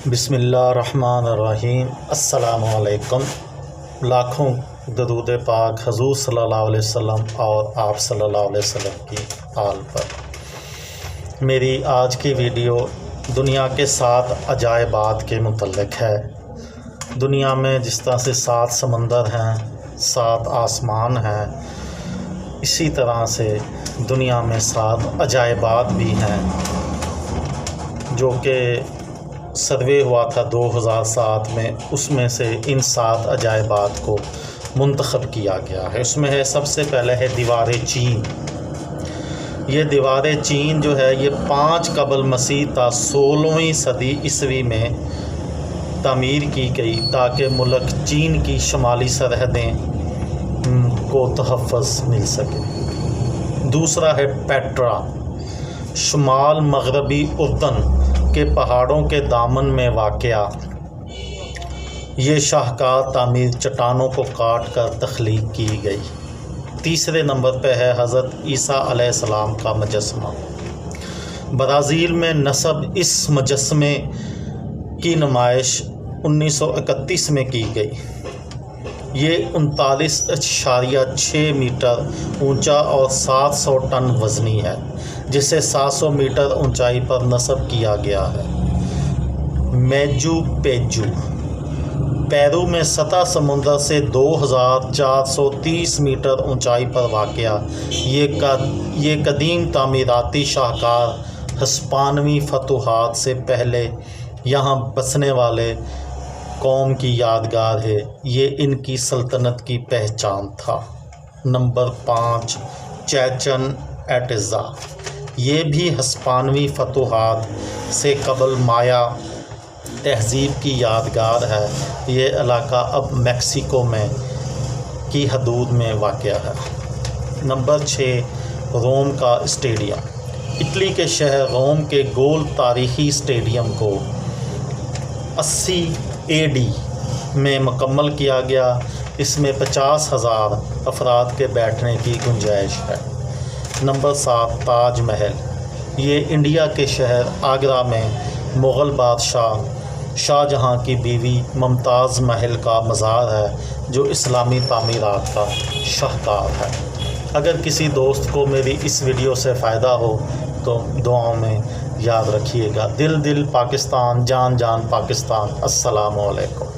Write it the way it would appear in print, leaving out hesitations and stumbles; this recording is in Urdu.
بسم اللہ الرحمن الرحیم۔ السلام علیکم۔ لاکھوں درود پاک حضور صلی اللہ علیہ وسلم اور آپ صلی اللہ علیہ وسلم کی آل پر۔ میری آج کی ویڈیو دنیا کے 7 عجائبات کے متعلق ہے۔ دنیا میں جس طرح سے 7 سمندر ہیں، 7 آسمان ہیں، اسی طرح سے دنیا میں 7 عجائبات بھی ہیں جو کہ سروے ہوا تھا 2007 میں۔ اس میں سے ان 7 عجائبات کو منتخب کیا گیا ہے۔ اس میں ہے سب سے پہلے ہے دیوار چین۔ یہ دیوار چین جو ہے یہ 5 قبل مسیح تا 16ویں صدی عیسوی میں تعمیر کی گئی تاکہ ملک چین کی شمالی سرحدیں کو تحفظ مل سکے۔ دوسرا ہے پیٹرا، شمال مغربی اردن کے پہاڑوں کے دامن میں واقع۔ یہ شاہکار تعمیر چٹانوں کو کاٹ کر تخلیق کی گئی۔ تیسرے نمبر پہ ہے حضرت عیسیٰ علیہ السلام کا مجسمہ۔ برازیل میں نصب اس مجسمے کی نمائش 1931 میں کی گئی۔ یہ 39.6 میٹر اونچا اور 700 ٹن وزنی ہے، جسے 700 میٹر اونچائی پر نصب کیا گیا ہے۔ میچو پچو پیرو میں سطح سمندر سے 2430 میٹر اونچائی پر واقع یہ قدیم تعمیراتی شاہکار ہسپانوی فتوحات سے پہلے یہاں بسنے والے قوم کی یادگار ہے۔ یہ ان کی سلطنت کی پہچان تھا۔ نمبر 5، چیچن ایٹزا۔ یہ بھی ہسپانوی فتوحات سے قبل مایا تہذیب کی یادگار ہے۔ یہ علاقہ اب میکسیکو میں کی حدود میں واقع ہے۔ نمبر 6، روم کا اسٹیڈیم۔ اٹلی کے شہر روم کے گول تاریخی اسٹیڈیم کو 80 AD میں مکمل کیا گیا۔ اس میں 50,000 افراد کے بیٹھنے کی گنجائش ہے۔ نمبر 7، تاج محل۔ یہ انڈیا کے شہر آگرہ میں مغل بادشاہ شاہ جہاں کی بیوی ممتاز محل کا مزار ہے، جو اسلامی تعمیرات کا شاہکار ہے۔ اگر کسی دوست کو میری اس ویڈیو سے فائدہ ہو تو دعاؤں میں یاد رکھیے گا۔ دل دل پاکستان، جان جان پاکستان۔ السلام علیکم۔